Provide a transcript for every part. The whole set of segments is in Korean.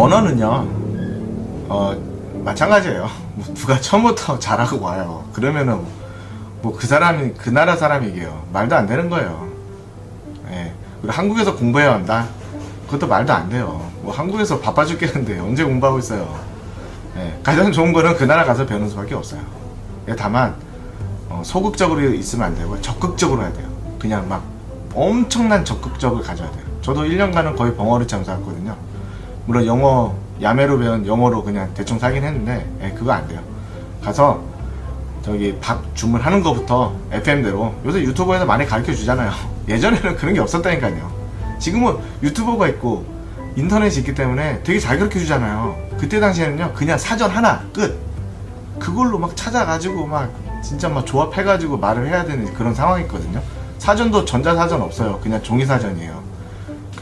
언어는요, 마찬가지예요. 뭐 누가 처음부터 잘하고 와요. 그러면은 뭐 그 사람이 그 나라 사람이게요. 말도 안 되는 거예요. 예. 그리고 한국에서 공부해야 한다. 그것도 말도 안 돼요. 뭐 한국에서 바빠 죽겠는데 언제 공부하고 있어요. 예. 가장 좋은 거는 그 나라 가서 배우는 수밖에 없어요. 예, 다만 소극적으로 있으면 안 되고 적극적으로 해야 돼요. 그냥 막 엄청난 적극적을 가져야 돼요. 저도 1년간은 거의 벙어리 참사했거든요. 물론 영어 야매로 배운 영어로 그냥 대충 살긴 했는데, 예, 그거 안 돼요. 가서 저기 밥 주문하는 거부터 FM대로 요새 유튜버에서 많이 가르쳐 주잖아요. 예전에는 그런 게 없었다니까요. 지금은 유튜버가 있고 인터넷이 있기 때문에 되게 잘 가르쳐 주잖아요. 그때 당시에는요, 그냥 사전 하나 끝, 그걸로 막 찾아가지고 막 진짜 막 조합해가지고 말을 해야 되는 그런 상황이거든요. 사전도 전자사전 없어요. 그냥 종이사전이에요.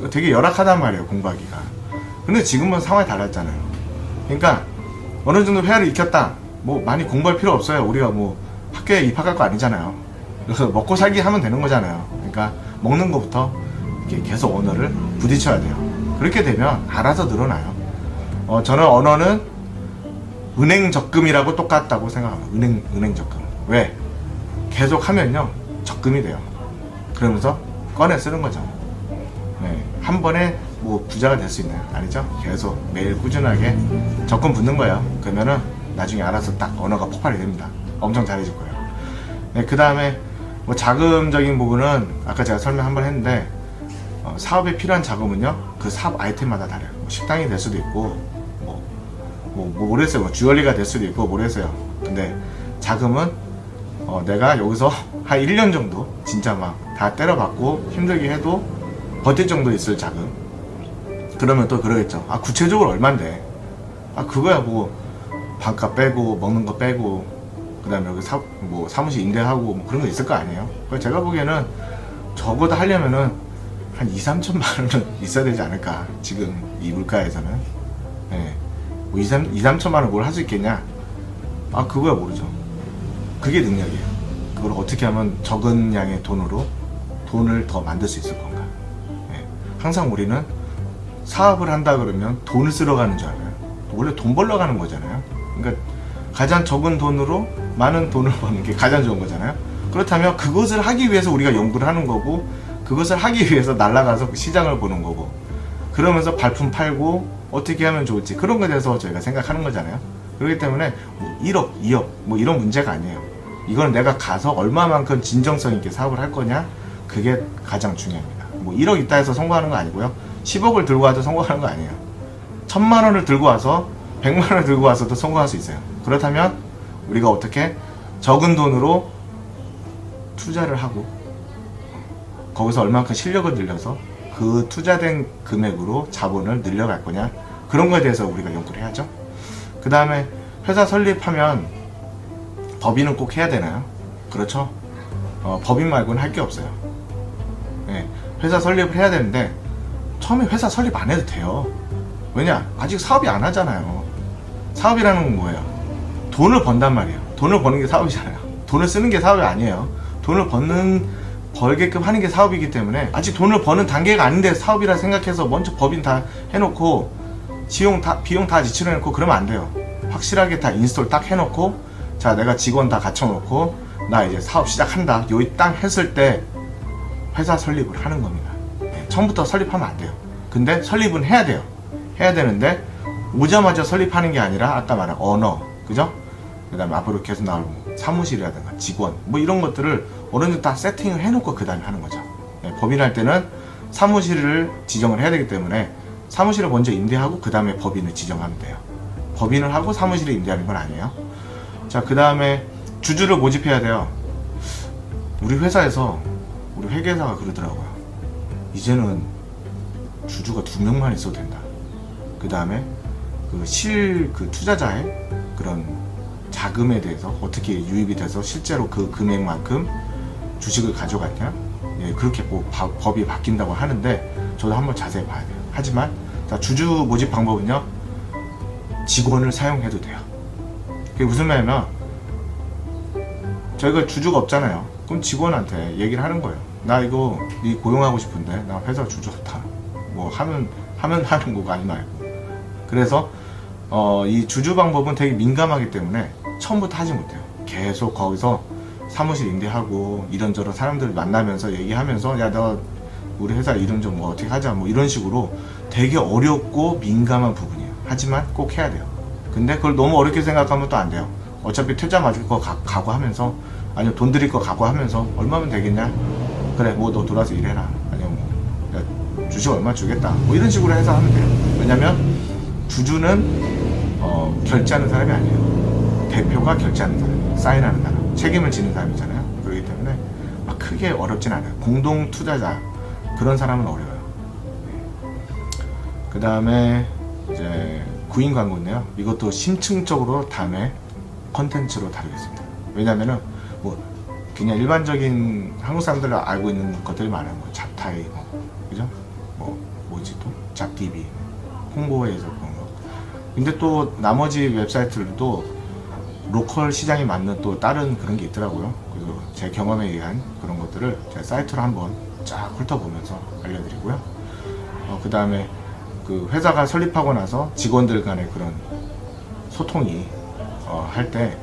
되게 열악하단 말이에요, 공부하기가. 근데 지금은 상황이 달랐잖아요. 그러니까 어느 정도 회화를 익혔다, 뭐 많이 공부할 필요 없어요. 우리가 뭐 학교에 입학할 거 아니잖아요. 그래서 먹고 살기 하면 되는 거잖아요. 그러니까 먹는 것부터 이렇게 계속 언어를 부딪혀야 돼요. 그렇게 되면 알아서 늘어나요. 저는 언어는 은행 적금이라고 똑같다고 생각합니다. 은행 적금. 왜? 계속 하면요, 적금이 돼요. 그러면서 꺼내 쓰는 거죠. 네, 한 번에 뭐 부자가 될 수 있나요? 아니죠? 계속 매일 꾸준하게 적금 붓는 거예요. 그러면은 나중에 알아서 딱 언어가 폭발이 됩니다. 엄청 잘해질 거예요. 네, 그 다음에 뭐 자금적인 부분은 아까 제가 설명 한번 했는데, 사업에 필요한 자금은요, 그 사업 아이템마다 달라요. 뭐 식당이 될 수도 있고, 모르겠어요. 뭐 주얼리가 될 수도 있고, 모르겠어요. 근데 자금은 내가 여기서 한 1년 정도 진짜 막 다 때려박고 힘들게 해도 버틸 정도 있을 자금. 그러면 또 그러겠죠. 아, 구체적으로 얼만데? 아, 그거야 뭐 반값 빼고 먹는 거 빼고 그 다음에 여기 사무실 임대하고 뭐 그런 거 있을 거 아니에요? 제가 보기에는 적어도 하려면은 한 2-3천만 원은 있어야 되지 않을까, 지금 이 물가에서는. 네. 뭐 2-3천만 원 뭘 할 수 있겠냐? 아, 그거야 모르죠. 그게 능력이에요. 그걸 어떻게 하면 적은 양의 돈을 더 만들 수 있을 건가. 네. 항상 우리는 사업을 한다 그러면 돈을 쓰러 가는 줄 알아요. 원래 돈 벌러 가는 거잖아요. 그러니까 가장 적은 돈으로 많은 돈을 버는 게 가장 좋은 거잖아요. 그렇다면 그것을 하기 위해서 우리가 연구를 하는 거고, 그것을 하기 위해서 날아가서 시장을 보는 거고, 그러면서 발품 팔고 어떻게 하면 좋을지, 그런 거에 대해서 저희가 생각하는 거잖아요. 그렇기 때문에 뭐 1억, 2억 뭐 이런 문제가 아니에요. 이건 내가 가서 얼마만큼 진정성 있게 사업을 할 거냐, 그게 가장 중요합니다. 뭐 1억 있다 해서 성공하는 거 아니고요, 10억을 들고 와도 성공하는 거 아니에요. 1000만 원을 들고 와서 100만 원을 들고 와서도 성공할 수 있어요. 그렇다면 우리가 어떻게 적은 돈으로 투자를 하고 거기서 얼마만큼 실력을 늘려서 그 투자된 금액으로 자본을 늘려갈 거냐, 그런 거에 대해서 우리가 연구를 해야죠. 그 다음에 회사 설립하면 법인은 꼭 해야 되나요? 그렇죠. 법인 말고는 할 게 없어요. 네, 회사 설립을 해야 되는데 처음에 회사 설립 안 해도 돼요. 왜냐? 아직 사업이 안 하잖아요. 사업이라는 건 뭐예요? 돈을 번단 말이에요. 돈을 버는 게 사업이잖아요. 돈을 쓰는 게 사업이 아니에요. 돈을 벌게끔 하는 게 사업이기 때문에, 아직 돈을 버는 단계가 아닌데 사업이라 생각해서 먼저 법인 다 해놓고 비용 다 지출해놓고 그러면 안 돼요. 확실하게 다 인스톨 딱 해놓고, 자, 내가 직원 다 갖춰놓고 나 이제 사업 시작한다, 요이 딱 했을 때 회사 설립을 하는 겁니다. 네, 처음부터 설립하면 안 돼요. 근데 설립은 해야 돼요. 해야 되는데 오자마자 설립하는 게 아니라 아까 말한 언어, 그죠? 그 다음에 앞으로 계속 나올 사무실이라든가 직원 뭐 이런 것들을 어느 정도 다 세팅을 해놓고 그 다음에 하는 거죠. 네, 법인할 때는 사무실을 지정을 해야 되기 때문에 사무실을 먼저 임대하고 그 다음에 법인을 지정하면 돼요. 법인을 하고 사무실을 임대하는 건 아니에요. 자, 그 다음에 주주를 모집해야 돼요. 우리 회사에서 우리 회계사가 그러더라고요. 이제는 주주가 2명만 있어도 된다. 그 다음에 그 투자자의 그런 자금에 대해서 어떻게 유입이 돼서 실제로 그 금액만큼 주식을 가져갔냐, 예, 그렇게 뭐 법이 바뀐다고 하는데 저도 한번 자세히 봐야 돼요. 하지만 자, 주주 모집 방법은요, 직원을 사용해도 돼요. 그게 무슨 말이냐면, 저희가 주주가 없잖아요. 그럼 직원한테 얘기를 하는 거예요. 나 이거 네 고용하고 싶은데 나 회사 주주 없다. 뭐 하면 하는 거고 아니면 말고. 그래서 이 주주 방법은 되게 민감하기 때문에 처음부터 하지 못해요. 계속 거기서 사무실 임대하고 이런저런 사람들 만나면서 얘기하면서 야 너 우리 회사 이름 좀 뭐 어떻게 하자 뭐 이런 식으로 되게 어렵고 민감한 부분이에요. 하지만 꼭 해야 돼요. 근데 그걸 너무 어렵게 생각하면 또 안 돼요. 어차피 퇴짜 맞을 거 각오하면서 아니면 돈 드릴 거 각오하면서 얼마면 되겠냐? 그래 뭐 너 돌아서 일해라. 아니면 뭐 주식 얼마 주겠다. 뭐 이런 식으로 해서 하면 돼요. 왜냐면 주주는 결제하는 사람이 아니에요. 대표가 결제하는 사람, 사인하는 사람, 책임을 지는 사람이잖아요. 그렇기 때문에 막 크게 어렵진 않아요. 공동 투자자 그런 사람은 어려워요. 그 다음에 이제 구인 광고인데요. 이것도 심층적으로 다음에 컨텐츠로 다루겠습니다. 왜냐면은 뭐 그냥 일반적인 한국 사람들 알고 있는 것들이 많아요. 뭐 잡타이, 그죠? 뭐지 또 잡TV 홍보에서 그런 거. 근데 또 나머지 웹사이트들도 로컬 시장에 맞는 또 다른 그런 게 있더라고요. 그래서 제 경험에 의한 그런 것들을 제 사이트로 한번 쫙 훑어보면서 알려드리고요. 그 다음에 그 회사가 설립하고 나서 직원들 간의 그런 소통이 할 때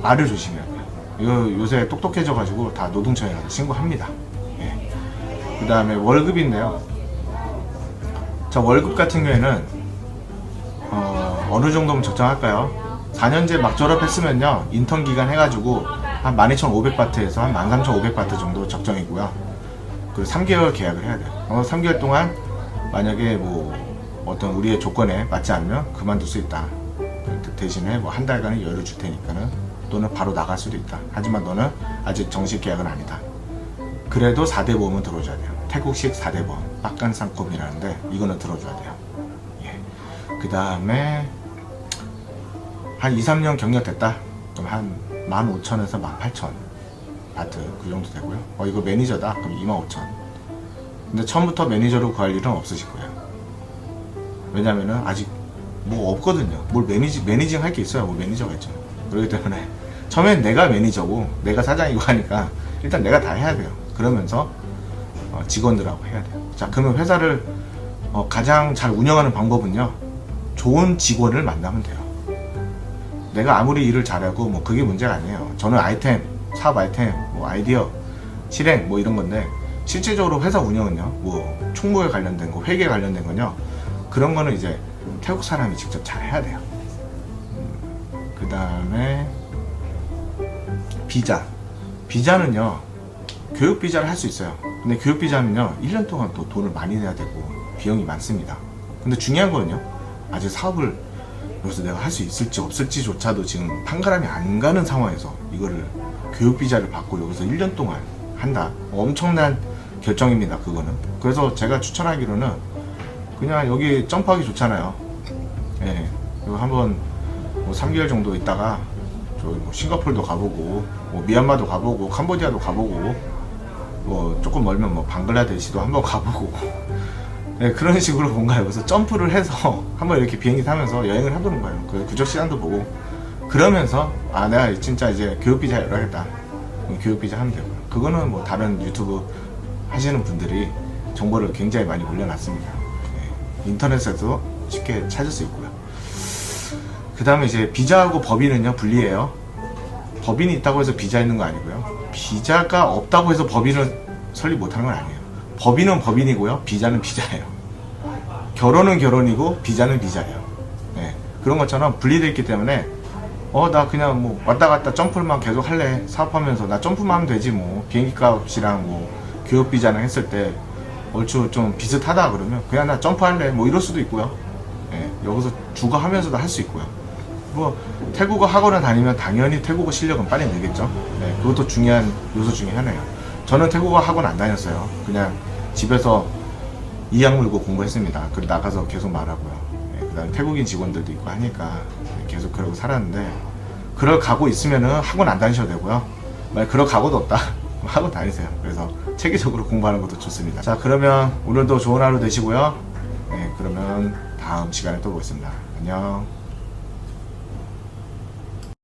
말을 조심해야 돼요. 이거 요새 똑똑해져가지고 다 노동청에 가서 신고합니다. 예. 그 다음에 월급인데요. 자, 월급 같은 경우에는 어느 정도면 적정할까요? 4년제 막 졸업했으면요 인턴 기간 해가지고 한 12,500바트에서 한 13,500바트 정도 적정이고요. 그리고 3개월 계약을 해야 돼요. 3개월 동안 만약에 뭐 어떤 우리의 조건에 맞지 않으면 그만둘 수 있다. 대신에 뭐 한 달간의 여유를 줄 테니까는 또는 바로 나갈 수도 있다. 하지만 너는 아직 정식 계약은 아니다. 그래도 4대 보험은 들어줘야 돼요. 태국식 4대 보험, 빡간상콤이라는데 이거는 들어줘야 돼요. 예. 그 다음에 한 2, 3년 경력 됐다. 그럼 한 15,000에서 18,000 바트 그 정도 되고요. 이거 매니저다. 그럼 25,000. 근데 처음부터 매니저로 구할 일은 없으실 거예요. 왜냐면은 아직 뭐 없거든요. 뭘 매니징 할 게 있어요. 뭐 매니저가 있죠. 그렇기 때문에 처음엔 내가 매니저고 내가 사장이고 하니까 일단 내가 다 해야 돼요. 그러면서 직원들하고 해야 돼요. 자, 그러면 회사를 가장 잘 운영하는 방법은요. 좋은 직원을 만나면 돼요. 내가 아무리 일을 잘하고 뭐 그게 문제가 아니에요. 저는 아이템, 사업 아이템, 뭐 아이디어, 실행 뭐 이런 건데 실질적으로 회사 운영은요. 뭐 총무에 관련된 거, 회계에 관련된 건요. 그런 거는 이제 태국 사람이 직접 잘 해야 돼요. 그 다음에 비자. 비자는요. 교육 비자를 할 수 있어요. 근데 교육 비자는요. 1년 동안 또 돈을 많이 내야 되고 비용이 많습니다. 근데 중요한 거는요. 아직 사업을 여기서 내가 할 수 있을지 없을지조차도 지금 판가름이 안 가는 상황에서 이거를 교육 비자를 받고 여기서 1년 동안 한다. 엄청난 결정입니다. 그거는. 그래서 제가 추천하기로는 그냥 여기 점프하기 좋잖아요. 예. 이거 한번 뭐 3개월 정도 있다가 저 뭐 싱가포르도 가보고 뭐 미얀마도 가보고 캄보디아도 가보고 뭐 조금 멀면 뭐 방글라데시도 한번 가보고 네, 그런 식으로 뭔가 여기서 점프를 해서 한번 이렇게 비행기 타면서 여행을 해보는 거예요. 그 구적 시간도 보고 그러면서 아 내가 진짜 이제 교육 비자 열어야겠다. 교육 비자 하면 되고요. 그거는 뭐 다른 유튜브 하시는 분들이 정보를 굉장히 많이 올려놨습니다. 네, 인터넷에도 쉽게 찾을 수 있고요. 그 다음에 이제 비자하고 법인은요 분리해요. 법인이 있다고 해서 비자 있는 거 아니고요. 비자가 없다고 해서 법인을 설립 못하는 건 아니에요. 법인은 법인이고요. 비자는 비자예요. 결혼은 결혼이고 비자는 비자예요. 네, 그런 것처럼 분리되어 있기 때문에 나 그냥 뭐 왔다 갔다 점프만 계속 할래. 사업하면서 나 점프만 하면 되지 뭐. 비행기 값이랑 뭐 교육 비자랑 했을 때 얼추 좀 비슷하다 그러면 그냥 나 점프할래. 뭐 이럴 수도 있고요. 네, 여기서 주거 하면서도 할 수 있고요. 뭐 태국어 학원을 다니면 당연히 태국어 실력은 빨리 늘겠죠. 네, 그것도 중요한 요소 중에 하나예요. 저는 태국어 학원 안 다녔어요. 그냥 집에서 이악 물고 공부했습니다. 그리고 나가서 계속 말하고요. 네, 그 다음에 태국인 직원들도 있고 하니까 계속 그러고 살았는데 그럴 각오 있으면은 학원 안 다니셔도 되고요. 만약 그럴 각오도 없다 학원 다니세요. 그래서 체계적으로 공부하는 것도 좋습니다. 자, 그러면 오늘도 좋은 하루 되시고요. 네, 그러면 다음 시간에 또 보겠습니다. 안녕.